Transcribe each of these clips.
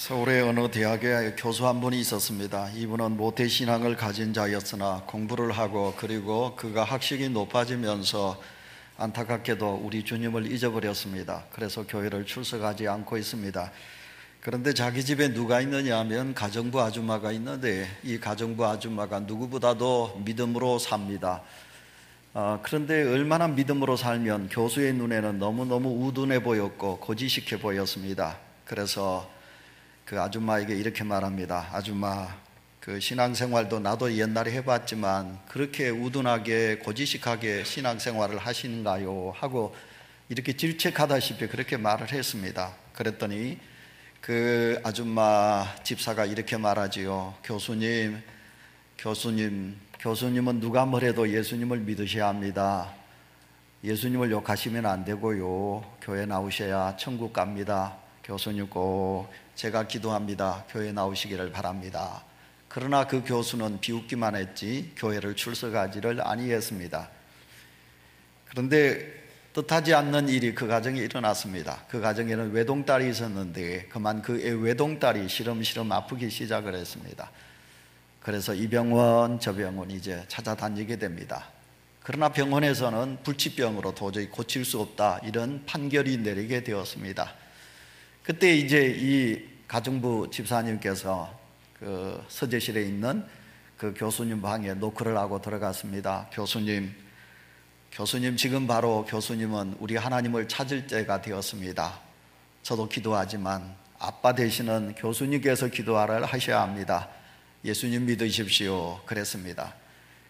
서울의 어느 대학에 교수 한 분이 있었습니다. 이분은 모태신앙을 가진 자였으나 공부를 하고 그리고 그가 학식이 높아지면서 안타깝게도 우리 주님을 잊어버렸습니다. 그래서 교회를 출석하지 않고 있습니다. 그런데 자기 집에 누가 있느냐 하면 가정부 아줌마가 있는데 이 가정부 아줌마가 누구보다도 믿음으로 삽니다. 그런데 얼마나 믿음으로 살면 교수의 눈에는 너무너무 우둔해 보였고 고지식해 보였습니다. 그래서 그 아줌마에게 이렇게 말합니다. 아줌마, 그 신앙생활도 나도 옛날에 해봤지만 그렇게 우둔하게 고지식하게 신앙생활을 하시는가요? 하고 이렇게 질책하다시피 그렇게 말을 했습니다. 그랬더니 그 아줌마 집사가 이렇게 말하지요. 교수님은 누가 뭐래도 예수님을 믿으셔야 합니다. 예수님을 욕하시면 안 되고요. 교회 나오셔야 천국 갑니다. 교수님 꼭 제가 기도합니다. 교회 나오시기를 바랍니다. 그러나 그 교수는 비웃기만 했지 교회를 출석하지를 아니했습니다. 그런데 뜻하지 않는 일이 그 가정에 일어났습니다. 그 가정에는 외동딸이 있었는데 그만 그 외동딸이 시름시름 아프기 시작을 했습니다. 그래서 이 병원 저 병원 이제 찾아다니게 됩니다. 그러나 병원에서는 불치병으로 도저히 고칠 수 없다 이런 판결이 내리게 되었습니다. 그때 이제 이 가정부 집사님께서 그 서재실에 있는 그 교수님 방에 노크를 하고 들어갔습니다. 교수님 지금 바로 교수님은 우리 하나님을 찾을 때가 되었습니다. 저도 기도하지만 아빠 되시는 교수님께서 기도하라 하셔야 합니다. 예수님 믿으십시오. 그랬습니다.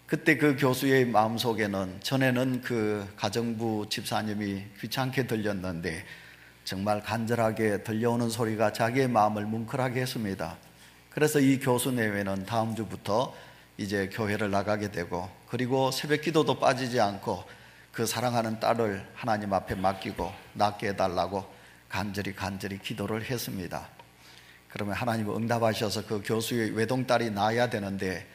그때 그 교수의 마음속에는 전에는 그 가정부 집사님이 귀찮게 들렸는데 정말 간절하게 들려오는 소리가 자기의 마음을 뭉클하게 했습니다. 그래서 이 교수 내외는 다음 주부터 이제 교회를 나가게 되고 그리고 새벽 기도도 빠지지 않고 그 사랑하는 딸을 하나님 앞에 맡기고 낫게 해달라고 간절히 기도를 했습니다. 그러면 하나님은 응답하셔서 그 교수의 외동딸이 나아야 되는데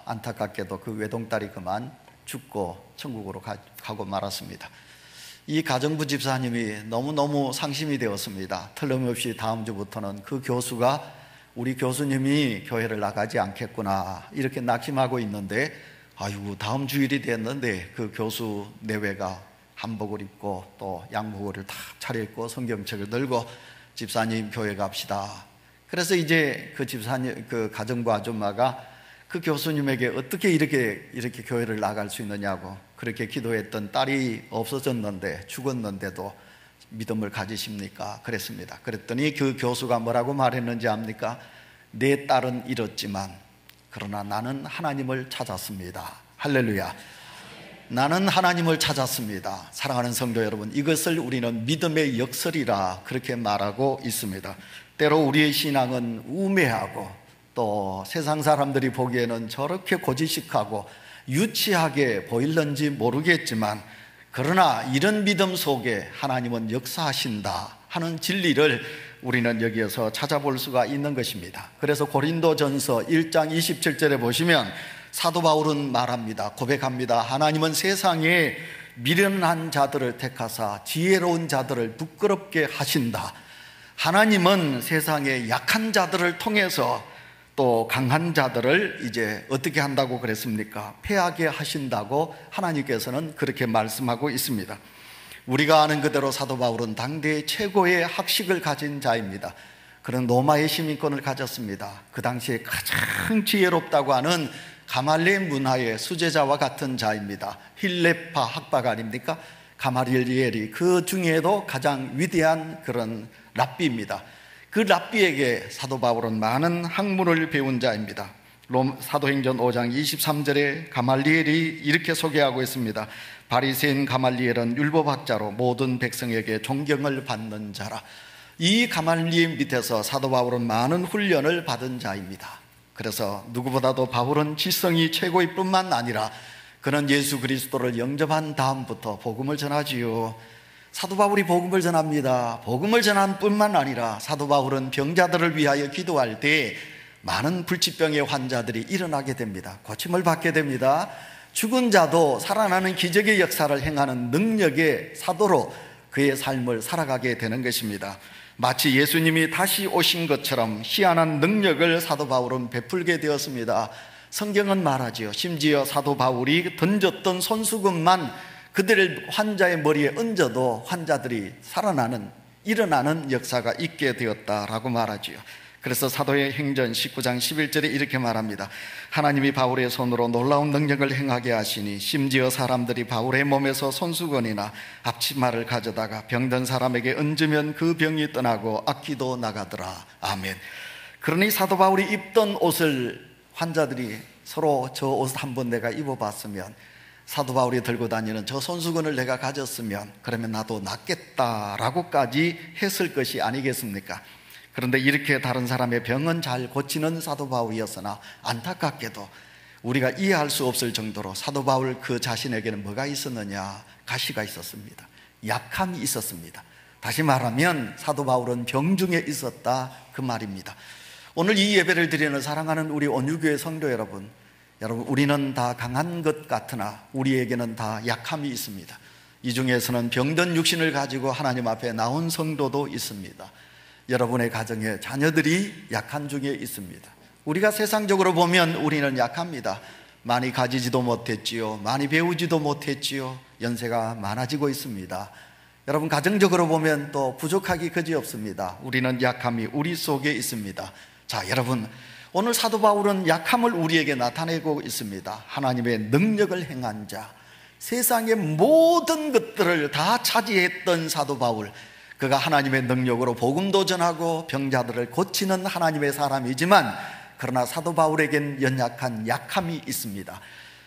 안타깝게도 그 외동딸이 그만 죽고 천국으로 가고 말았습니다. 이 가정부 집사님이 너무너무 상심이 되었습니다. 틀림없이 다음 주부터는 그 교수가 우리 교수님이 교회를 나가지 않겠구나 이렇게 낙심하고 있는데 다음 주일이 됐는데 그 교수 내외가 한복을 입고 또 양복을 다 차려입고 성경책을 들고 집사님 교회 갑시다. 그래서 이제 그 집사님 그 가정부 아줌마가 그 교수님에게 어떻게 이렇게 교회를 나갈 수 있느냐고 그렇게 기도했던 딸이 없어졌는데 죽었는데도 믿음을 가지십니까? 그랬습니다. 그랬더니 그 교수가 뭐라고 말했는지 압니까? 내 딸은 잃었지만 그러나 나는 하나님을 찾았습니다. 할렐루야. 나는 하나님을 찾았습니다. 사랑하는 성도 여러분, 이것을 우리는 믿음의 역설이라 그렇게 말하고 있습니다. 때로 우리의 신앙은 우매하고 또 세상 사람들이 보기에는 저렇게 고지식하고 유치하게 보일는지 모르겠지만 그러나 이런 믿음 속에 하나님은 역사하신다 하는 진리를 우리는 여기에서 찾아볼 수가 있는 것입니다. 그래서 고린도전서 1장 27절에 보시면 사도 바울은 말합니다. 고백합니다. 하나님은 세상에 미련한 자들을 택하사 지혜로운 자들을 부끄럽게 하신다. 하나님은 세상에 약한 자들을 통해서 또 강한 자들을 이제 어떻게 한다고 그랬습니까? 패하게 하신다고 하나님께서는 그렇게 말씀하고 있습니다. 우리가 아는 그대로 사도 바울은 당대 최고의 학식을 가진 자입니다. 그런 로마의 시민권을 가졌습니다. 그 당시에 가장 지혜롭다고 하는 가말리엘 문화의 수제자와 같은 자입니다. 힐레파 학박 아닙니까? 가말리엘이 그 중에도 가장 위대한 그런 랍비입니다. 그 랍비에게 사도 바울은 많은 학문을 배운 자입니다. 사도행전 5장 23절에 가말리엘이 이렇게 소개하고 있습니다. 바리새인 가말리엘은 율법학자로 모든 백성에게 존경을 받는 자라. 이 가말리엘 밑에서 사도 바울은 많은 훈련을 받은 자입니다. 그래서 누구보다도 바울은 지성이 최고일 뿐만 아니라 그는 예수 그리스도를 영접한 다음부터 복음을 전하지요. 사도 바울이 복음을 전합니다. 복음을 전한 뿐만 아니라 사도 바울은 병자들을 위하여 기도할 때 많은 불치병의 환자들이 일어나게 됩니다. 고침을 받게 됩니다. 죽은 자도 살아나는 기적의 역사를 행하는 능력의 사도로 그의 삶을 살아가게 되는 것입니다. 마치 예수님이 다시 오신 것처럼 희한한 능력을 사도 바울은 베풀게 되었습니다. 성경은 말하지요. 심지어 사도 바울이 던졌던 손수건만 그들의 환자의 머리에 얹어도 환자들이 살아나는, 일어나는 역사가 있게 되었다라고 말하지요. 그래서 사도의 행전 19장 11절에 이렇게 말합니다. 하나님이 바울의 손으로 놀라운 능력을 행하게 하시니 심지어 사람들이 바울의 몸에서 손수건이나 앞치마를 가져다가 병든 사람에게 얹으면 그 병이 떠나고 악기도 나가더라. 아멘. 그러니 사도 바울이 입던 옷을 환자들이 서로 저 옷 한번 내가 입어봤으면, 사도 바울이 들고 다니는 저 손수건을 내가 가졌으면 그러면 나도 낫겠다라고까지 했을 것이 아니겠습니까? 그런데 이렇게 다른 사람의 병은 잘 고치는 사도 바울이었으나 안타깝게도 우리가 이해할 수 없을 정도로 사도 바울 그 자신에게는 뭐가 있었느냐? 가시가 있었습니다. 약함이 있었습니다. 다시 말하면 사도 바울은 병중에 있었다, 그 말입니다. 오늘 이 예배를 드리는 사랑하는 우리 온유교회 성도 여러분, 우리는 다 강한 것 같으나 우리에게는 다 약함이 있습니다. 이 중에서는 병든 육신을 가지고 하나님 앞에 나온 성도도 있습니다. 여러분의 가정에 자녀들이 약한 중에 있습니다. 우리가 세상적으로 보면 우리는 약합니다. 많이 가지지도 못했지요, 많이 배우지도 못했지요, 연세가 많아지고 있습니다. 여러분, 가정적으로 보면 또 부족하기 그지없습니다. 우리는 약함이 우리 속에 있습니다. 자, 여러분, 오늘 사도 바울은 약함을 우리에게 나타내고 있습니다. 하나님의 능력을 행한 자, 세상의 모든 것들을 다 차지했던 사도 바울, 그가 하나님의 능력으로 복음도 전하고 병자들을 고치는 하나님의 사람이지만, 그러나 사도 바울에겐 연약한 약함이 있습니다.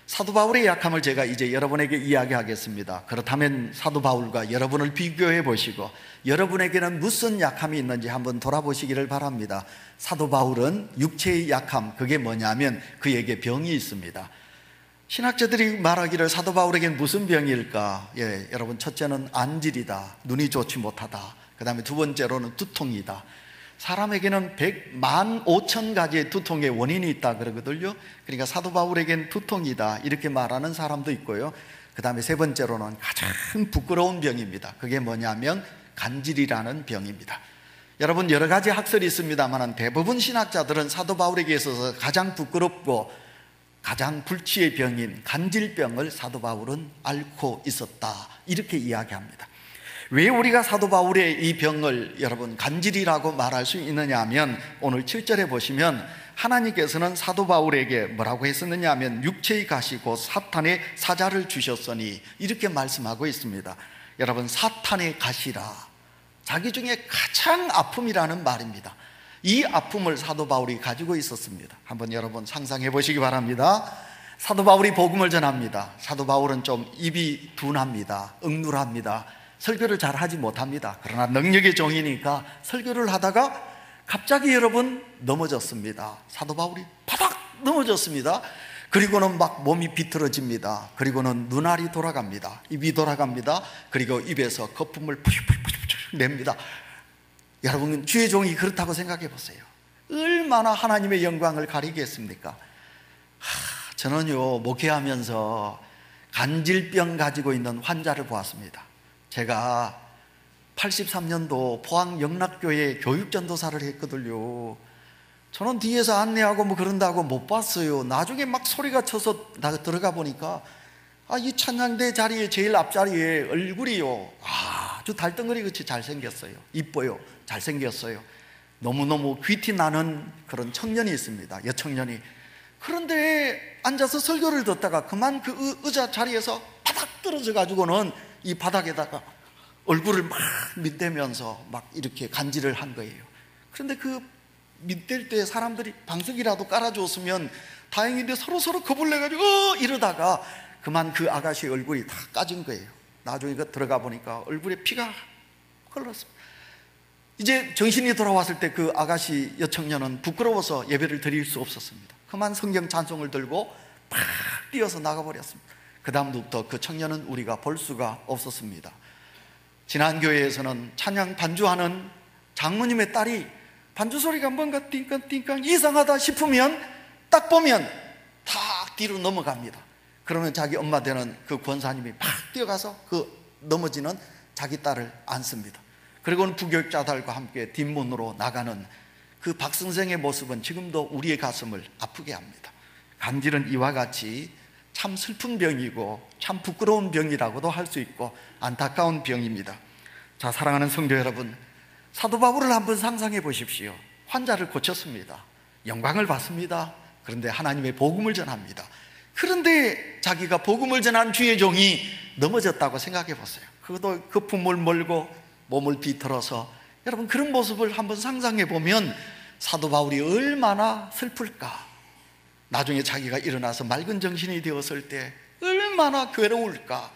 사도 바울의 약함을 제가 이제 여러분에게 이야기하겠습니다. 그렇다면 사도 바울과 여러분을 비교해 보시고 여러분에게는 무슨 약함이 있는지 한번 돌아보시기를 바랍니다. 사도 바울은 육체의 약함, 그게 뭐냐면 그에게 병이 있습니다. 신학자들이 말하기를 사도 바울에겐 무슨 병일까? 여러분, 첫째는 안질이다, 눈이 좋지 못하다. 그 다음에 두 번째로는 두통이다. 사람에게는 15,000가지의 두통의 원인이 있다 그러거든요. 그러니까 사도 바울에겐 두통이다 이렇게 말하는 사람도 있고요. 그 다음에 세 번째로는 가장 부끄러운 병입니다. 그게 뭐냐면 간질이라는 병입니다. 여러분, 여러 가지 학설이 있습니다만 대부분 신학자들은 사도 바울에게 있어서 가장 부끄럽고 가장 불치의 병인 간질병을 사도 바울은 앓고 있었다, 이렇게 이야기합니다. 왜 우리가 사도 바울의 이 병을 여러분 간질이라고 말할 수 있느냐 하면, 오늘 7절에 보시면 하나님께서는 사도 바울에게 뭐라고 했었느냐 하면 육체의 가시 곧 사탄의 사자를 주셨으니, 이렇게 말씀하고 있습니다. 여러분, 사탄의 가시라, 자기 중에 가장 아픔이라는 말입니다. 이 아픔을 사도 바울이 가지고 있었습니다. 한번 여러분 상상해 보시기 바랍니다. 사도 바울이 복음을 전합니다. 사도 바울은 좀 입이 둔합니다. 억눌합니다. 설교를 잘 하지 못합니다. 그러나 능력의 종이니까 설교를 하다가 갑자기 여러분 넘어졌습니다. 사도 바울이 바닥 넘어졌습니다. 그리고는 막 몸이 비틀어집니다. 그리고는 눈알이 돌아갑니다. 입이 돌아갑니다. 그리고 입에서 거품을 푸슉푸슉푸슉 냅니다. 여러분, 주의 종이 그렇다고 생각해 보세요. 얼마나 하나님의 영광을 가리겠습니까? 저는요, 목회하면서 간질병 가지고 있는 환자를 보았습니다. 제가 83년도 포항 영락교회 교육전도사를 했거든요. 저는 뒤에서 안내하고 뭐 그런다고 못 봤어요. 나중에 막 소리가 쳐서 들어가 보니까 이 찬양대 자리에 제일 앞자리에 얼굴이요, 아주 달덩어리같이 잘생겼어요. 이뻐요. 잘생겼어요. 너무너무 귀티 나는 그런 청년이 있습니다. 여청년이. 그런데 앉아서 설교를 듣다가 그만 그 의자 자리에서 바닥 떨어져 가지고는 이 바닥에다가 얼굴을 막 밑대면서 막 이렇게 간질을 한 거예요. 그런데 그 밑댈 때 사람들이 방석이라도 깔아줬으면 다행인데 서로 겁을 내가지고 이러다가 그만 그 아가씨의 얼굴이 다 까진 거예요. 나중에 들어가 보니까 얼굴에 피가 흘렀습니다. 이제 정신이 돌아왔을 때 그 아가씨 여청년은 부끄러워서 예배를 드릴 수 없었습니다. 그만 성경 찬송을 들고 팍 뛰어서 나가버렸습니다. 그 다음부터 그 청년은 우리가 볼 수가 없었습니다. 지난 교회에서는 찬양 반주하는 장모님의 딸이 반주 소리가 뭔가 띵깡띵깡 이상하다 싶으면 딱 보면 탁 뒤로 넘어갑니다. 그러면 자기 엄마 되는 그 권사님이 막 뛰어가서 그 넘어지는 자기 딸을 안습니다. 그리고는 부교육자들과 함께 뒷문으로 나가는 그 박선생의 모습은 지금도 우리의 가슴을 아프게 합니다. 간질은 이와 같이 참 슬픈 병이고 참 부끄러운 병이라고도 할 수 있고 안타까운 병입니다. 자, 사랑하는 성도 여러분, 사도 바울을 한번 상상해 보십시오. 환자를 고쳤습니다. 영광을 받습니다. 그런데 하나님의 복음을 전합니다. 그런데 자기가 복음을 전한 주의 종이 넘어졌다고 생각해 보세요. 그것도 거품을 몰고 몸을 비틀어서, 여러분 그런 모습을 한번 상상해 보면 사도 바울이 얼마나 슬플까. 나중에 자기가 일어나서 맑은 정신이 되었을 때 얼마나 괴로울까.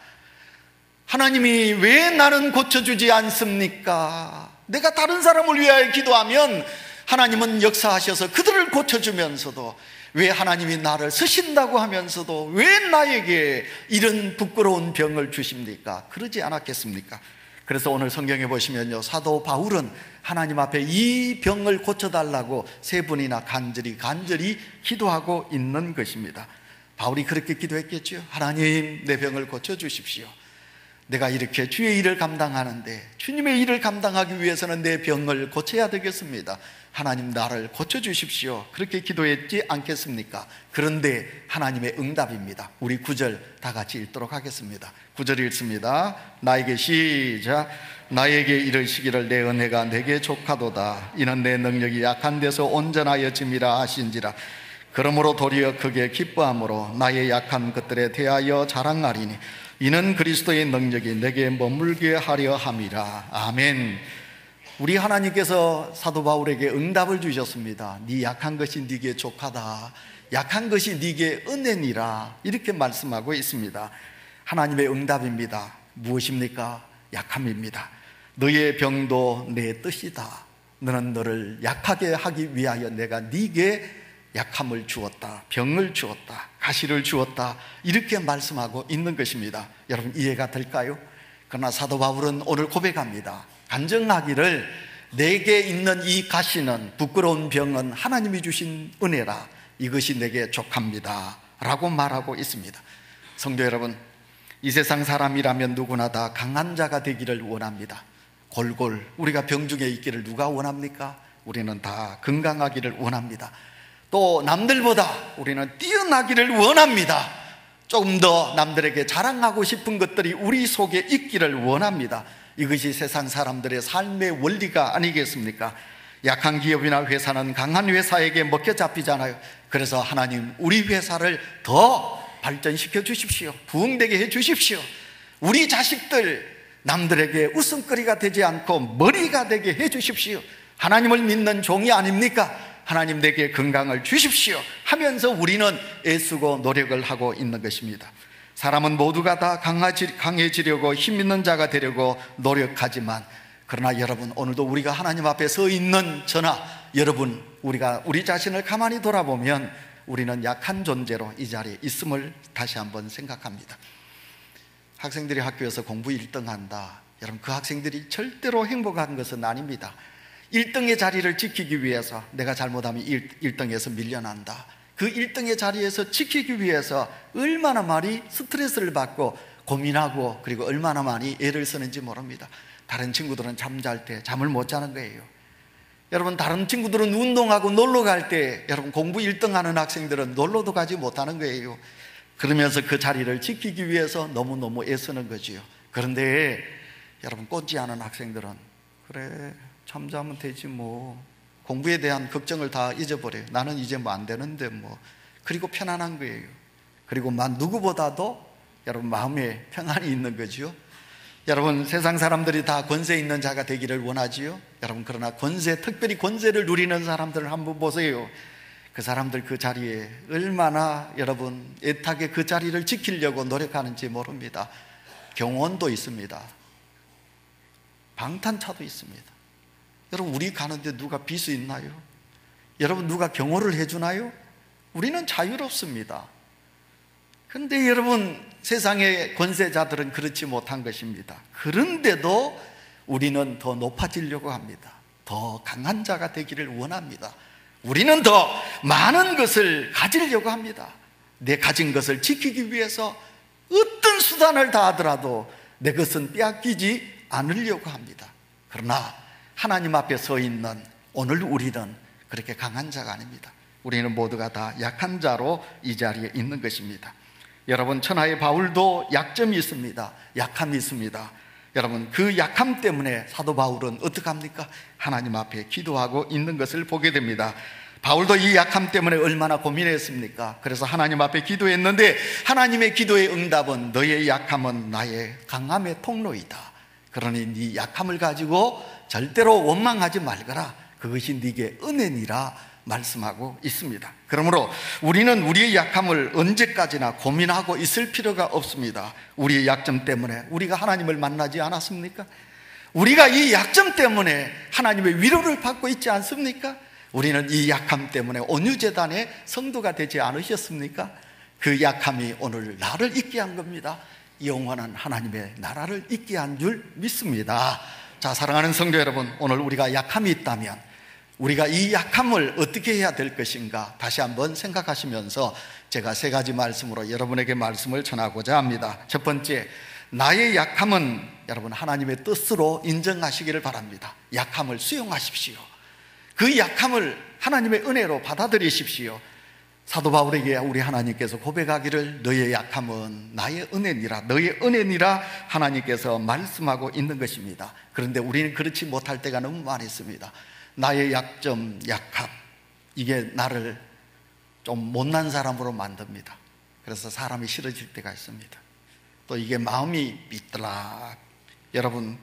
하나님이 왜 나는 고쳐주지 않습니까? 내가 다른 사람을 위하여 기도하면 하나님은 역사하셔서 그들을 고쳐주면서도 왜 하나님이 나를 쓰신다고 하면서도 왜 나에게 이런 부끄러운 병을 주십니까? 그러지 않았겠습니까? 그래서 오늘 성경에 보시면요, 사도 바울은 하나님 앞에 이 병을 고쳐달라고 3번이나 간절히 기도하고 있는 것입니다. 바울이 그렇게 기도했겠죠. 하나님, 내 병을 고쳐주십시오. 내가 이렇게 주의 일을 감당하는데 주님의 일을 감당하기 위해서는 내 병을 고쳐야 되겠습니다. 하나님, 나를 고쳐주십시오. 그렇게 기도했지 않겠습니까? 그런데 하나님의 응답입니다. 우리 9절 다 같이 읽도록 하겠습니다. 9절 읽습니다. 시작. 나에게 이르시기를 내 은혜가 내게 족하도다. 이는 내 능력이 약한 데서 온전하여 짐이라 하신지라. 그러므로 도리어 크게 기뻐함으로 나의 약한 것들에 대하여 자랑하리니 이는 그리스도의 능력이 내게 머물게 하려 함이라. 아멘. 우리 하나님께서 사도 바울에게 응답을 주셨습니다. 네 약한 것이 네게 족하다. 약한 것이 네게 은혜니라. 이렇게 말씀하고 있습니다. 하나님의 응답입니다. 무엇입니까? 약함입니다. 너의 병도 내 뜻이다. 너는 너를 약하게 하기 위하여 내가 네게 약함을 주었다. 병을 주었다. 가시를 주었다. 이렇게 말씀하고 있는 것입니다. 여러분, 이해가 될까요? 그러나 사도 바울은 오늘 고백합니다. 간증하기를 내게 있는 이 가시는, 부끄러운 병은 하나님이 주신 은혜라. 이것이 내게 족합니다 라고 말하고 있습니다. 성도 여러분, 이 세상 사람이라면 누구나 다 강한 자가 되기를 원합니다. 골골 우리가 병중에 있기를 누가 원합니까? 우리는 다 건강하기를 원합니다. 또 남들보다 우리는 뛰어나기를 원합니다. 조금 더 남들에게 자랑하고 싶은 것들이 우리 속에 있기를 원합니다. 이것이 세상 사람들의 삶의 원리가 아니겠습니까? 약한 기업이나 회사는 강한 회사에게 먹혀 잡히잖아요. 그래서 하나님, 우리 회사를 더 발전시켜 주십시오. 부흥되게 해 주십시오. 우리 자식들 남들에게 웃음거리가 되지 않고 머리가 되게 해 주십시오. 하나님을 믿는 종이 아닙니까? 하나님, 내게 건강을 주십시오 하면서 우리는 애쓰고 노력을 하고 있는 것입니다. 사람은 모두가 다 강해지려고 힘 있는 자가 되려고 노력하지만, 그러나 여러분, 오늘도 우리가 하나님 앞에 서 있는 저나 여러분, 우리가 우리 자신을 가만히 돌아보면 우리는 약한 존재로 이 자리에 있음을 다시 한번 생각합니다. 학생들이 학교에서 공부 1등 한다. 여러분, 그 학생들이 절대로 행복한 것은 아닙니다. 1등의 자리를 지키기 위해서 내가 잘못하면 1등에서 밀려난다. 그 1등의 자리에서 지키기 위해서 얼마나 많이 스트레스를 받고 고민하고, 그리고 얼마나 많이 애를 쓰는지 모릅니다. 다른 친구들은 잠잘 때 잠을 못 자는 거예요. 여러분, 다른 친구들은 운동하고 놀러 갈 때, 여러분 공부 1등 하는 학생들은 놀러도 가지 못하는 거예요. 그러면서 그 자리를 지키기 위해서 너무너무 애쓰는 거지요. 그런데 여러분, 꽂지 않은 학생들은 그래, 잠자면 되지 뭐, 공부에 대한 걱정을 다 잊어버려요. 나는 이제 뭐 안 되는데 뭐. 그리고 편안한 거예요. 그리고 누구보다도 여러분 마음에 평안이 있는 거지요. 여러분, 세상 사람들이 다 권세 있는 자가 되기를 원하지요. 여러분, 그러나 특별히 권세를 누리는 사람들을 한번 보세요. 그 사람들 그 자리에 얼마나 여러분 애타게 그 자리를 지키려고 노력하는지 모릅니다. 경호원도 있습니다. 방탄차도 있습니다. 여러분, 우리 가는데 누가 비수 있나요? 여러분, 누가 경호를 해주나요? 우리는 자유롭습니다. 그런데 여러분, 세상의 권세자들은 그렇지 못한 것입니다. 그런데도 우리는 더 높아지려고 합니다. 더 강한 자가 되기를 원합니다. 우리는 더 많은 것을 가지려고 합니다. 내 가진 것을 지키기 위해서 어떤 수단을 다하더라도 내 것은 빼앗기지 않으려고 합니다. 그러나 하나님 앞에 서 있는 오늘 우리는 그렇게 강한 자가 아닙니다. 우리는 모두가 다 약한 자로 이 자리에 있는 것입니다. 여러분, 천하의 바울도 약점이 있습니다. 약함이 있습니다. 여러분, 그 약함 때문에 사도 바울은 어떻게 합니까? 하나님 앞에 기도하고 있는 것을 보게 됩니다. 바울도 이 약함 때문에 얼마나 고민했습니까? 그래서 하나님 앞에 기도했는데 하나님의 기도의 응답은 너의 약함은 나의 강함의 통로이다. 그러니 네 약함을 가지고 절대로 원망하지 말거라. 그것이 네게 은혜니라 말씀하고 있습니다. 그러므로 우리는 우리의 약함을 언제까지나 고민하고 있을 필요가 없습니다. 우리의 약점 때문에 우리가 하나님을 만나지 않았습니까? 우리가 이 약점 때문에 하나님의 위로를 받고 있지 않습니까? 우리는 이 약함 때문에 온유재단의 성도가 되지 않으셨습니까? 그 약함이 오늘 나를 있게 한 겁니다. 영원한 하나님의 나라를 있게 한 줄 믿습니다. 자, 사랑하는 성도 여러분, 오늘 우리가 약함이 있다면 우리가 이 약함을 어떻게 해야 될 것인가 다시 한번 생각하시면서 제가 세 가지 말씀으로 여러분에게 말씀을 전하고자 합니다. 첫 번째, 나의 약함은 여러분 하나님의 뜻으로 인정하시기를 바랍니다. 약함을 수용하십시오. 그 약함을 하나님의 은혜로 받아들이십시오. 사도 바울에게 우리 하나님께서 고백하기를 너의 약함은 나의 은혜니라, 너의 은혜니라 하나님께서 말씀하고 있는 것입니다. 그런데 우리는 그렇지 못할 때가 너무 많이 있습니다. 나의 약점, 약함, 이게 나를 좀 못난 사람으로 만듭니다. 그래서 사람이 싫어질 때가 있습니다. 또 이게 마음이 삐뚤락, 여러분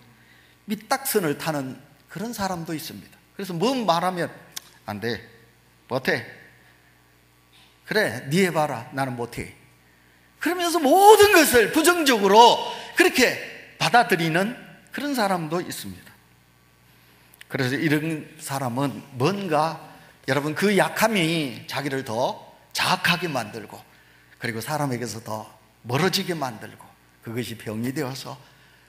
밑딱선을 타는 그런 사람도 있습니다. 그래서 뭔 말하면 안 돼, 못해, 그래 네 해봐라, 나는 못해, 그러면서 모든 것을 부정적으로 그렇게 받아들이는 그런 사람도 있습니다. 그래서 이런 사람은 뭔가 여러분 그 약함이 자기를 더 자악하게 만들고 그리고 사람에게서 더 멀어지게 만들고 그것이 병이 되어서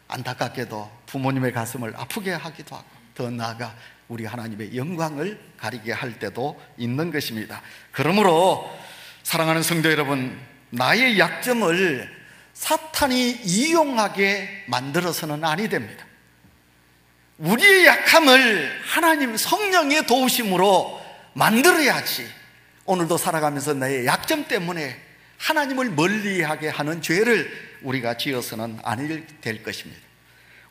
안타깝게도 부모님의 가슴을 아프게 하기도 하고 더 나아가 우리 하나님의 영광을 가리게 할 때도 있는 것입니다. 그러므로 사랑하는 성도 여러분, 나의 약점을 사탄이 이용하게 만들어서는 아니 됩니다. 우리의 약함을 하나님 성령의 도우심으로 만들어야지. 오늘도 살아가면서 나의 약점 때문에 하나님을 멀리하게 하는 죄를 우리가 지어서는 아니 될 것입니다.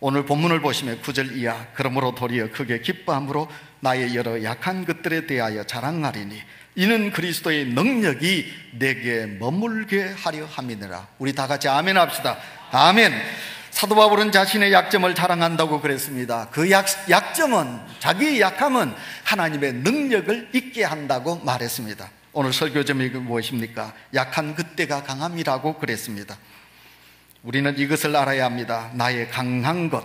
오늘 본문을 보시면 9절 이하, 그러므로 도리어 크게 기뻐함으로 나의 여러 약한 것들에 대하여 자랑하리니 이는 그리스도의 능력이 내게 머물게 하려 함이니라. 우리 다 같이 아멘 합시다. 아멘. 사도 바울은 자신의 약점을 자랑한다고 그랬습니다. 그 약점은, 자기의 약함은 하나님의 능력을 잊게 한다고 말했습니다. 오늘 설교 제목이 무엇입니까? 약한 그때가 강함이라고 그랬습니다. 우리는 이것을 알아야 합니다. 나의 강한 것,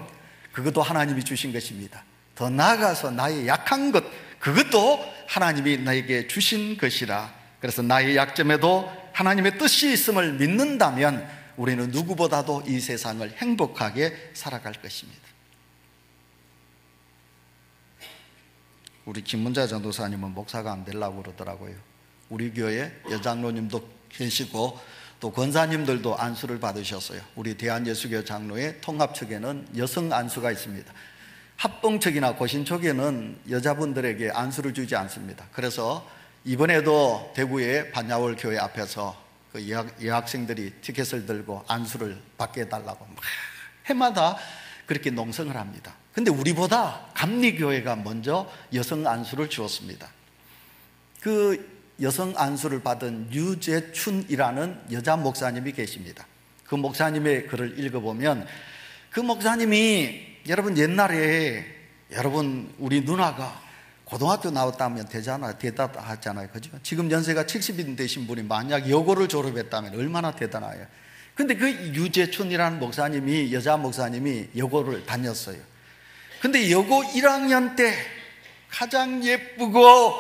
그것도 하나님이 주신 것입니다. 더 나아가서 나의 약한 것, 그것도 하나님이 나에게 주신 것이라. 그래서 나의 약점에도 하나님의 뜻이 있음을 믿는다면 우리는 누구보다도 이 세상을 행복하게 살아갈 것입니다. 우리 김문자 전도사님은 목사가 안 되려고 그러더라고요. 우리 교회 여장로님도 계시고 또 권사님들도 안수를 받으셨어요. 우리 대한예수교 장로의 통합측에는 여성 안수가 있습니다. 합동측이나 고신측에는 여자분들에게 안수를 주지 않습니다. 그래서 이번에도 대구의 반야월 교회 앞에서 그 여학생들이 티켓을 들고 안수를 받게 해달라고 막 해마다 그렇게 농성을 합니다. 근데 우리보다 감리교회가 먼저 여성 안수를 주었습니다. 그 여성 안수를 받은 유재춘이라는 여자 목사님이 계십니다. 그 목사님의 글을 읽어보면 그 목사님이 여러분 옛날에 여러분 우리 누나가 고등학교 나왔다면 대단하잖아요. 그죠? 지금 연세가 70인 되신 분이 만약 여고를 졸업했다면 얼마나 대단해요. 근데 그 유재춘이라는 목사님이, 여자 목사님이 여고를 다녔어요. 근데 여고 1학년 때 가장 예쁘고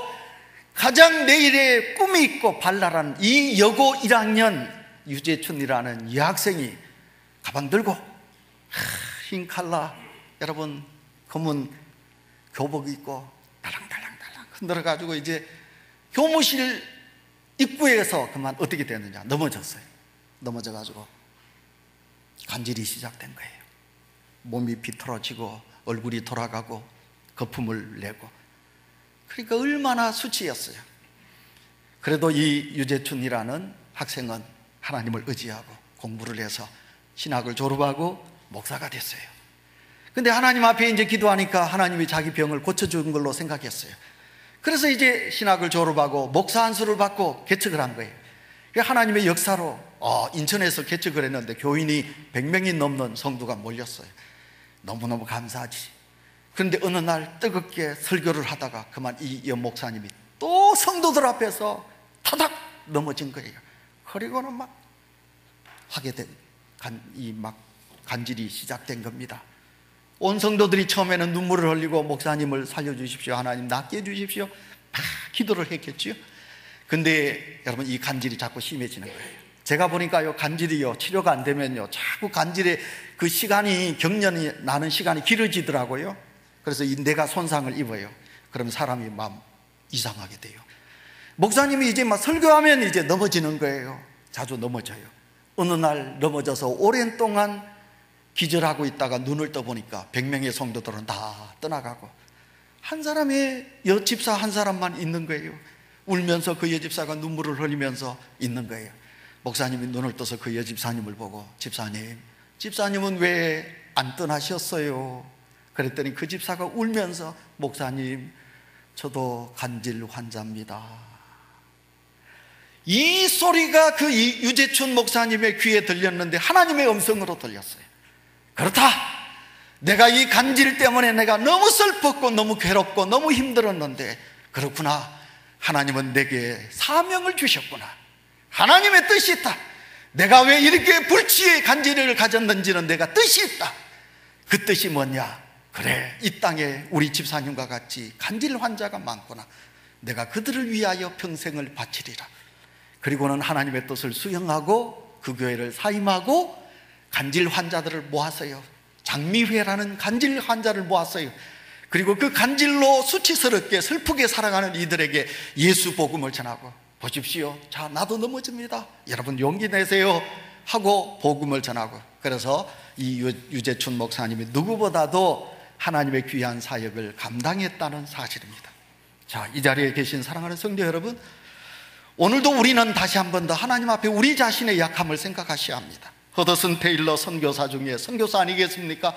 가장 내일의 꿈이 있고 발랄한 이 여고 1학년 유재춘이라는 여학생이 가방 들고 흰 칼라, 여러분 검은 교복 입고 달랑달랑달랑 흔들어가지고 이제 교무실 입구에서 그만 어떻게 됐느냐, 넘어졌어요. 넘어져가지고 간질이 시작된 거예요. 몸이 비틀어지고 얼굴이 돌아가고 거품을 내고, 그러니까 얼마나 수치였어요. 그래도 이 유재춘이라는 학생은 하나님을 의지하고 공부를 해서 신학을 졸업하고 목사가 됐어요. 근데 하나님 앞에 이제 기도하니까 하나님이 자기 병을 고쳐준 걸로 생각했어요. 그래서 이제 신학을 졸업하고 목사 안수를 받고 개척을 한 거예요. 하나님의 역사로 인천에서 개척을 했는데 교인이 100명이 넘는 성도가 몰렸어요. 너무너무 감사하지. 그런데 어느 날 뜨겁게 설교를 하다가 그만 이 연목사님이 또 성도들 앞에서 타닥 넘어진 거예요. 그리고는 막 하게 된 간질이 시작된 겁니다. 온 성도들이 처음에는 눈물을 흘리고 목사님을 살려주십시오, 하나님 낫게 해주십시오, 막 기도를 했겠지요. 근데 여러분, 이 간질이 자꾸 심해지는 거예요. 제가 보니까요, 간질이요, 치료가 안 되면요, 자꾸 간질의 그 시간이, 경련이 나는 시간이 길어지더라고요. 그래서 이 뇌가 손상을 입어요. 그러면 사람이 막 이상하게 돼요. 목사님이 이제 막 설교하면 이제 넘어지는 거예요. 자주 넘어져요. 어느 날 넘어져서 오랜 동안 기절하고 있다가 눈을 떠보니까 100명의 성도들은 다 떠나가고 한 사람의 여집사 한 사람만 있는 거예요. 울면서 그 여집사가 눈물을 흘리면서 있는 거예요. 목사님이 눈을 떠서 그 여집사님을 보고, 집사님은 왜 안 떠나셨어요? 그랬더니 그 집사가 울면서, 목사님, 저도 간질 환자입니다. 이 소리가 그 유재춘 목사님의 귀에 들렸는데 하나님의 음성으로 들렸어요. 그렇다, 내가 이 간질 때문에 내가 너무 슬펐고 너무 괴롭고 너무 힘들었는데, 그렇구나, 하나님은 내게 사명을 주셨구나. 하나님의 뜻이 있다. 내가 왜 이렇게 불치의 간질을 가졌는지는 내가 뜻이 있다. 그 뜻이 뭐냐? 그래, 이 땅에 우리 집사님과 같이 간질 환자가 많구나. 내가 그들을 위하여 평생을 바치리라. 그리고는 하나님의 뜻을 수행하고 그 교회를 사임하고 간질 환자들을 모았어요. 장미회라는 간질 환자를 모았어요. 그리고 그 간질로 수치스럽게 슬프게 살아가는 이들에게 예수 복음을 전하고, 보십시오, 자, 나도 넘어집니다, 여러분 용기 내세요 하고 복음을 전하고, 그래서 이 유재춘 목사님이 누구보다도 하나님의 귀한 사역을 감당했다는 사실입니다. 자, 이 자리에 계신 사랑하는 성도 여러분, 오늘도 우리는 다시 한 번 더 하나님 앞에 우리 자신의 약함을 생각하셔야 합니다. 허더슨 테일러 선교사 중에 선교사 아니겠습니까?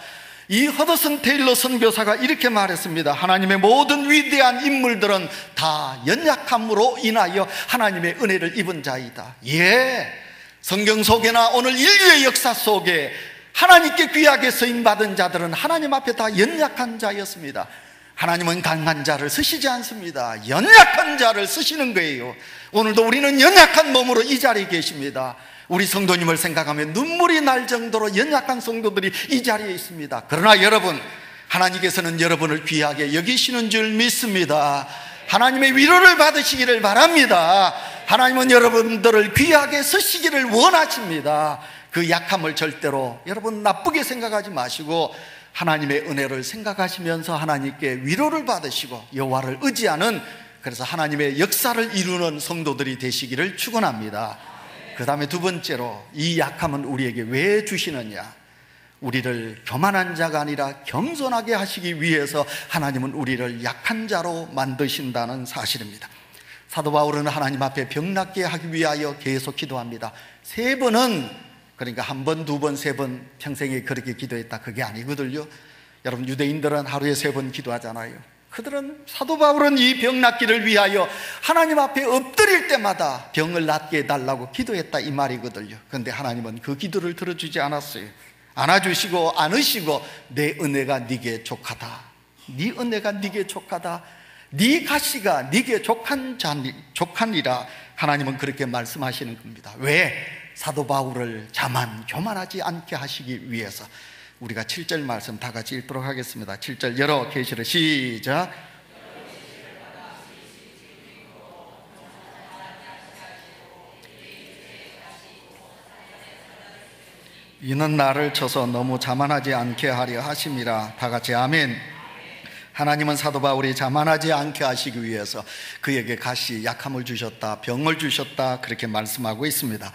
이 허더슨 테일러 선교사가 이렇게 말했습니다. 하나님의 모든 위대한 인물들은 다 연약함으로 인하여 하나님의 은혜를 입은 자이다. 예, 성경 속에나 오늘 인류의 역사 속에 하나님께 귀하게 쓰임받은 자들은 하나님 앞에 다 연약한 자였습니다. 하나님은 강한 자를 쓰시지 않습니다. 연약한 자를 쓰시는 거예요. 오늘도 우리는 연약한 몸으로 이 자리에 계십니다. 우리 성도님을 생각하면 눈물이 날 정도로 연약한 성도들이 이 자리에 있습니다. 그러나 여러분, 하나님께서는 여러분을 귀하게 여기시는 줄 믿습니다. 하나님의 위로를 받으시기를 바랍니다. 하나님은 여러분들을 귀하게 쓰시기를 원하십니다. 그 약함을 절대로 여러분 나쁘게 생각하지 마시고 하나님의 은혜를 생각하시면서 하나님께 위로를 받으시고 여호와를 의지하는, 그래서 하나님의 역사를 이루는 성도들이 되시기를 축원합니다. 그 다음에 두 번째로, 이 약함은 우리에게 왜 주시느냐? 우리를 교만한 자가 아니라 겸손하게 하시기 위해서 하나님은 우리를 약한 자로 만드신다는 사실입니다. 사도 바울은 하나님 앞에 병 낫게 하기 위하여 계속 기도합니다. 3번은, 그러니까 1번, 2번, 3번 평생에 그렇게 기도했다, 그게 아니거든요. 여러분, 유대인들은 하루에 3번 기도하잖아요. 그들은, 사도 바울은 이 병 낫기를 위하여 하나님 앞에 엎드릴 때마다 병을 낫게 해달라고 기도했다, 이 말이거든요. 그런데 하나님은 그 기도를 들어주지 않았어요. 안아주시고 안으시고, 내 은혜가 네게 족하다, 네 은혜가 네게 족하다, 네 가시가 네게 족하니라. 하나님은 그렇게 말씀하시는 겁니다. 왜? 사도 바울을 교만하지 않게 하시기 위해서. 우리가 7절 말씀 다 같이 읽도록 하겠습니다. 7절 열어 계시를 시작. 이는 나를 쳐서 너무 자만하지 않게 하려 하심이라. 다 같이 아멘. 하나님은 사도 바울이 자만하지 않게 하시기 위해서 그에게 가시, 약함을 주셨다, 병을 주셨다, 그렇게 말씀하고 있습니다.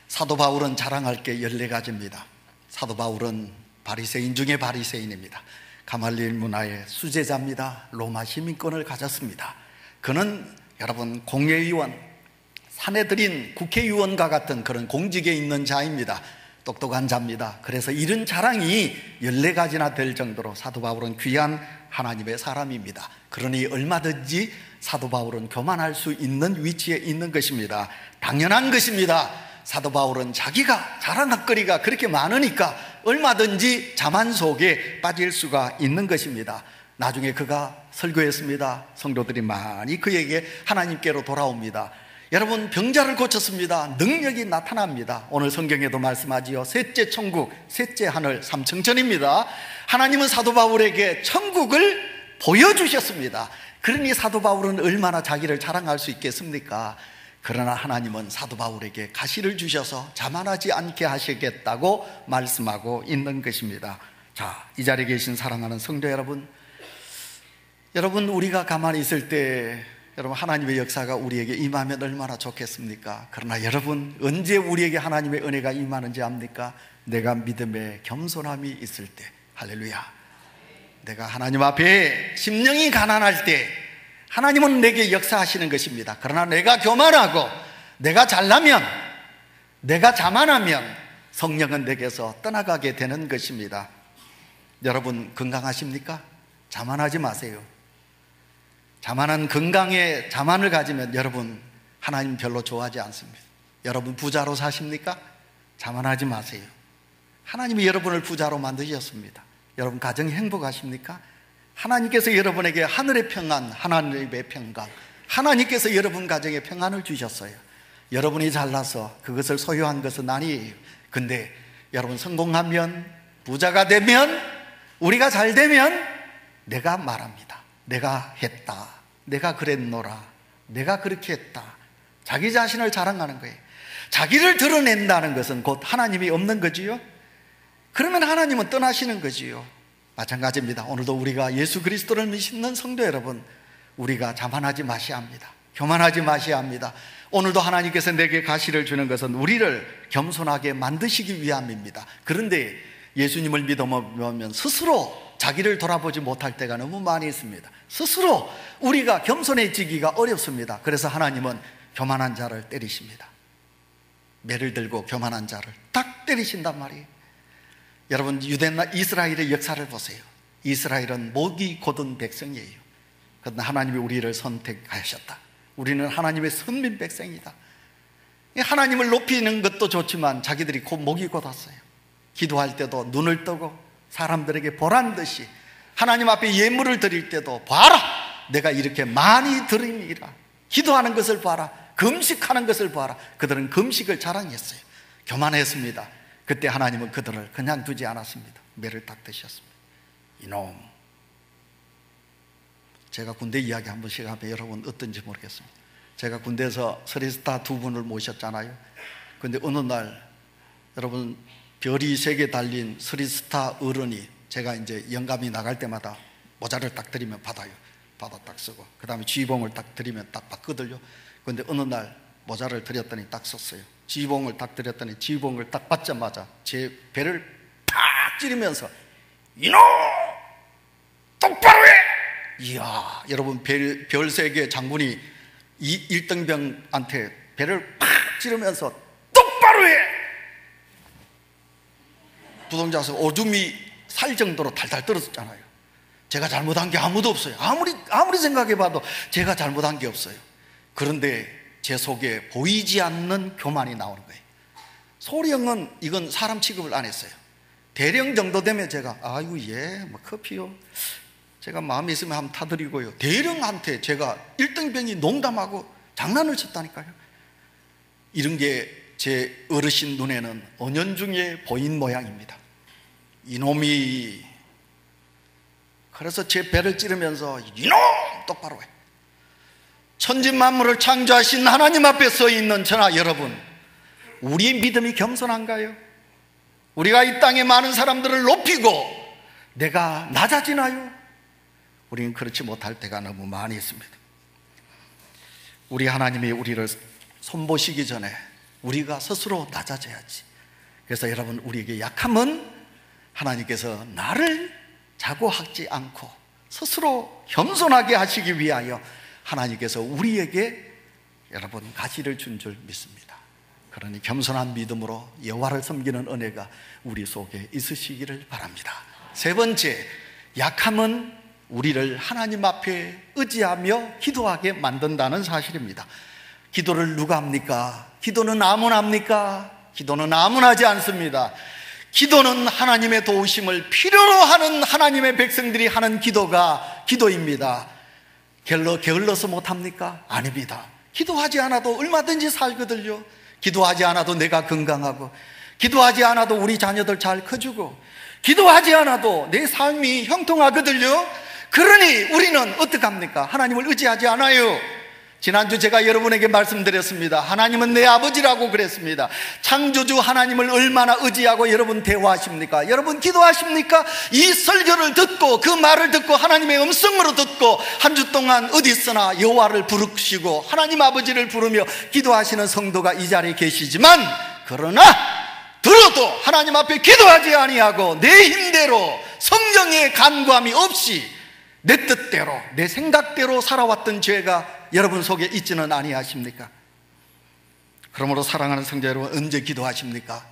사도 바울은 자랑할 게 14가지입니다. 사도 바울은 바리새인 중에 바리새인입니다. 가말리엘 문화의 수제자입니다. 로마 시민권을 가졌습니다. 그는 여러분 공회의원, 사내들인 국회의원과 같은 그런 공직에 있는 자입니다. 똑똑한 자입니다. 그래서 이런 자랑이 14가지나 될 정도로 사도 바울은 귀한 하나님의 사람입니다. 그러니 얼마든지 사도 바울은 교만할 수 있는 위치에 있는 것입니다. 당연한 것입니다. 사도 바울은 자기가 자랑거리가 그렇게 많으니까 얼마든지 자만 속에 빠질 수가 있는 것입니다. 나중에 그가 설교했습니다. 성도들이 많이 그에게 하나님께로 돌아옵니다. 여러분, 병자를 고쳤습니다. 능력이 나타납니다. 오늘 성경에도 말씀하지요. 셋째 천국, 셋째 하늘, 삼층천입니다. 하나님은 사도 바울에게 천국을 보여주셨습니다. 그러니 사도 바울은 얼마나 자기를 자랑할 수 있겠습니까? 그러나 하나님은 사도 바울에게 가시를 주셔서 자만하지 않게 하시겠다고 말씀하고 있는 것입니다. 자, 이 자리에 계신 사랑하는 성도 여러분, 우리가 가만히 있을 때 여러분 하나님의 역사가 우리에게 임하면 얼마나 좋겠습니까? 그러나 여러분, 언제 우리에게 하나님의 은혜가 임하는지 압니까? 내가 믿음에 겸손함이 있을 때. 할렐루야. 내가 하나님 앞에 심령이 가난할 때 하나님은 내게 역사하시는 것입니다. 그러나 내가 교만하고 내가 잘나면, 내가 자만하면 성령은 내게서 떠나가게 되는 것입니다. 여러분 건강하십니까? 자만하지 마세요. 자만한 건강에 자만을 가지면 여러분 하나님 별로 좋아하지 않습니다. 여러분 부자로 사십니까? 자만하지 마세요. 하나님이 여러분을 부자로 만드셨습니다. 여러분 가정이 행복하십니까? 하나님께서 여러분에게 하늘의 평안, 하나님의 평강, 하나님께서 여러분 가정에 평안을 주셨어요. 여러분이 잘나서 그것을 소유한 것은 아니에요. 근데 여러분 성공하면, 부자가 되면, 우리가 잘 되면 내가 말합니다. 내가 했다, 내가 그랬노라, 내가 그렇게 했다. 자기 자신을 자랑하는 거예요. 자기를 드러낸다는 것은 곧 하나님이 없는 거지요. 그러면 하나님은 떠나시는 거지요. 마찬가지입니다. 오늘도 우리가 예수 그리스도를 믿는 성도 여러분, 우리가 자만하지 마셔야 합니다. 교만하지 마셔야 합니다. 오늘도 하나님께서 내게 가시를 주는 것은 우리를 겸손하게 만드시기 위함입니다. 그런데 예수님을 믿어보면 스스로 자기를 돌아보지 못할 때가 너무 많이 있습니다. 스스로 우리가 겸손해지기가 어렵습니다. 그래서 하나님은 교만한 자를 때리십니다. 매를 들고 교만한 자를 딱 때리신단 말이에요. 여러분, 유대나 이스라엘의 역사를 보세요. 이스라엘은 목이 곧은 백성이에요. 그런데 하나님이 우리를 선택하셨다. 우리는 하나님의 선민 백성이다. 하나님을 높이는 것도 좋지만 자기들이 곧 목이 곧았어요. 기도할 때도 눈을 뜨고 사람들에게 보란 듯이, 하나님 앞에 예물을 드릴 때도 봐라, 내가 이렇게 많이 드리니라. 기도하는 것을 봐라, 금식하는 것을 봐라. 그들은 금식을 자랑했어요. 교만했습니다. 그때 하나님은 그들을 그냥 두지 않았습니다. 매를 딱 드셨습니다. 이놈. 제가 군대 이야기 한 번씩 하면 여러분 어떤지 모르겠습니다. 제가 군대에서 서리스타 2분을 모셨잖아요. 근데 어느 날 여러분 별이 3개 달린 서리스타 어른이, 제가 이제 영감이 나갈 때마다 모자를 딱 드리면 받아요. 받아 딱 쓰고, 그 다음에 지휘봉을 딱 드리면 딱 받거든요. 근데 어느 날 모자를 드렸더니 딱 썼어요. 지휘봉을 딱 드렸더니 지휘봉을 딱 받자마자 제 배를 팍 찌르면서 이놈! 똑바로 해! 이야, 여러분 별 3개 장군이 이 1등병한테 배를 팍 찌르면서 똑바로 해! 부동자에서 오줌이 살 정도로 달달 떨어졌잖아요. 제가 잘못한 게 아무도 없어요. 아무리 생각해봐도 제가 잘못한 게 없어요. 그런데 제 속에 보이지 않는 교만이 나오는 거예요. 소령은 이건 사람 취급을 안 했어요. 대령 정도 되면 제가 아이고 예, 뭐 커피요, 제가 마음에 있으면 한번 타드리고요. 대령한테 제가 1등병이 농담하고 장난을 쳤다니까요. 이런 게 제 어르신 눈에는 은연중에 보인 모양입니다. 이놈이, 그래서 제 배를 찌르면서 이놈! 똑바로 해. 천지만물을 창조하신 하나님 앞에 서 있는 저나 여러분, 우리의 믿음이 겸손한가요? 우리가 이 땅에 많은 사람들을 높이고 내가 낮아지나요? 우리는 그렇지 못할 때가 너무 많이 있습니다. 우리 하나님이 우리를 손보시기 전에 우리가 스스로 낮아져야지. 그래서 여러분, 우리에게 약함은 하나님께서 나를 자고하지 않고 스스로 겸손하게 하시기 위하여 하나님께서 우리에게 여러분 가시를 준 줄 믿습니다. 그러니 겸손한 믿음으로 여호와를 섬기는 은혜가 우리 속에 있으시기를 바랍니다. 세 번째, 약함은 우리를 하나님 앞에 의지하며 기도하게 만든다는 사실입니다. 기도를 누가 합니까? 기도는 아무나 합니까? 기도는 아무나 하지 않습니다. 기도는 하나님의 도우심을 필요로 하는 하나님의 백성들이 하는 기도가 기도입니다. 게을러서 못합니까? 아닙니다. 기도하지 않아도 얼마든지 살거든요. 기도하지 않아도 내가 건강하고, 기도하지 않아도 우리 자녀들 잘 커주고, 기도하지 않아도 내 삶이 형통하거든요. 그러니 우리는 어떡합니까? 하나님을 의지하지 않아요. 지난주 제가 여러분에게 말씀드렸습니다. 하나님은 내 아버지라고 그랬습니다. 창조주 하나님을 얼마나 의지하고 여러분 대화하십니까? 여러분 기도하십니까? 이 설교를 듣고 그 말을 듣고 하나님의 음성으로 듣고 한 주 동안 어디 있으나 여호와를 부르시고 하나님 아버지를 부르며 기도하시는 성도가 이 자리에 계시지만, 그러나 들어도 하나님 앞에 기도하지 아니하고 내 힘대로 성령의 간구함이 없이 내 뜻대로 내 생각대로 살아왔던 죄가 여러분 속에 있지는 아니하십니까? 그러므로 사랑하는 성도 여러분, 언제 기도하십니까?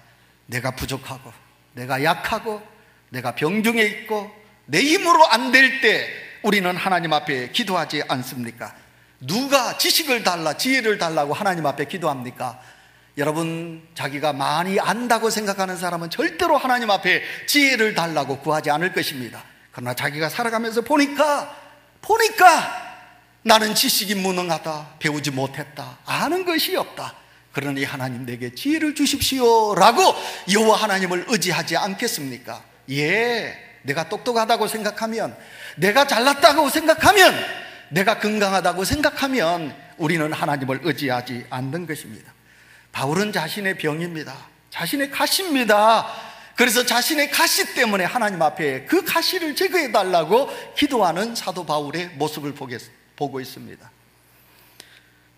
내가 부족하고 내가 약하고 내가 병중에 있고 내 힘으로 안 될 때 우리는 하나님 앞에 기도하지 않습니까? 누가 지식을 달라 지혜를 달라고 하나님 앞에 기도합니까? 여러분, 자기가 많이 안다고 생각하는 사람은 절대로 하나님 앞에 지혜를 달라고 구하지 않을 것입니다. 그러나 자기가 살아가면서 보니까 나는 지식이 무능하다, 배우지 못했다, 아는 것이 없다. 그러니 하나님 내게 지혜를 주십시오 라고 여호와 하나님을 의지하지 않겠습니까? 예, 내가 똑똑하다고 생각하면, 내가 잘났다고 생각하면, 내가 건강하다고 생각하면 우리는 하나님을 의지하지 않는 것입니다. 바울은 자신의 병입니다. 자신의 가시입니다. 그래서 자신의 가시 때문에 하나님 앞에 그 가시를 제거해 달라고 기도하는 사도 바울의 모습을 보고 있습니다.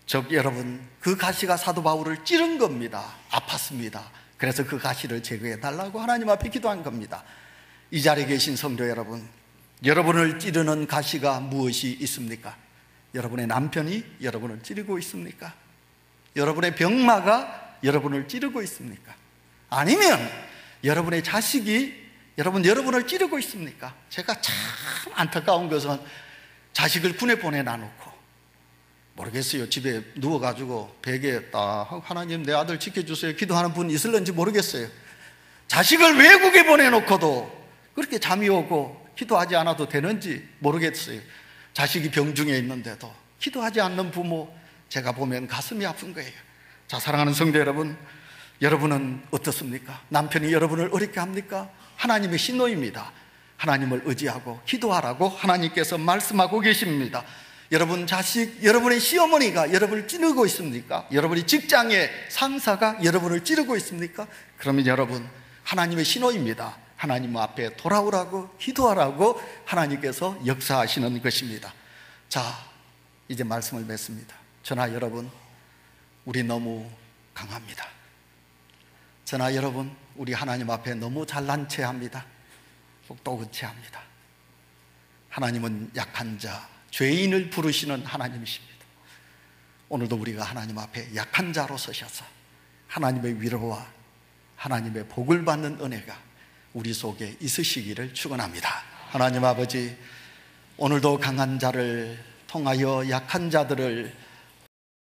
즉 여러분, 그 가시가 사도 바울을 찌른 겁니다. 아팠습니다. 그래서 그 가시를 제거해 달라고 하나님 앞에 기도한 겁니다. 이 자리에 계신 성도 여러분, 여러분을 찌르는 가시가 무엇이 있습니까? 여러분의 남편이 여러분을 찌르고 있습니까? 여러분의 병마가 여러분을 찌르고 있습니까? 아니면 여러분의 자식이 여러분을 찌르고 있습니까? 제가 참 안타까운 것은 자식을 군에 보내놔놓고 모르겠어요. 집에 누워가지고 베개에 딱 하나님 내 아들 지켜주세요 기도하는 분 있을는지 모르겠어요. 자식을 외국에 보내놓고도 그렇게 잠이 오고 기도하지 않아도 되는지 모르겠어요. 자식이 병중에 있는데도 기도하지 않는 부모, 제가 보면 가슴이 아픈 거예요. 자, 사랑하는 성도 여러분, 여러분은 어떻습니까? 남편이 여러분을 어렵게 합니까? 하나님의 신호입니다. 하나님을 의지하고 기도하라고 하나님께서 말씀하고 계십니다. 여러분 자식, 여러분의 시어머니가 여러분을 찌르고 있습니까? 여러분의 직장의 상사가 여러분을 찌르고 있습니까? 그러면 여러분, 하나님의 신호입니다. 하나님 앞에 돌아오라고 기도하라고 하나님께서 역사하시는 것입니다. 자, 이제 말씀을 맺습니다. 저나 여러분, 우리 너무 강합니다. 저나 여러분, 우리 하나님 앞에 너무 잘난 체 합니다. 똑똑은 체 합니다. 하나님은 약한 자, 죄인을 부르시는 하나님이십니다. 오늘도 우리가 하나님 앞에 약한 자로 서셔서 하나님의 위로와 하나님의 복을 받는 은혜가 우리 속에 있으시기를 축원합니다. 하나님 아버지, 오늘도 강한 자를 통하여 약한 자들을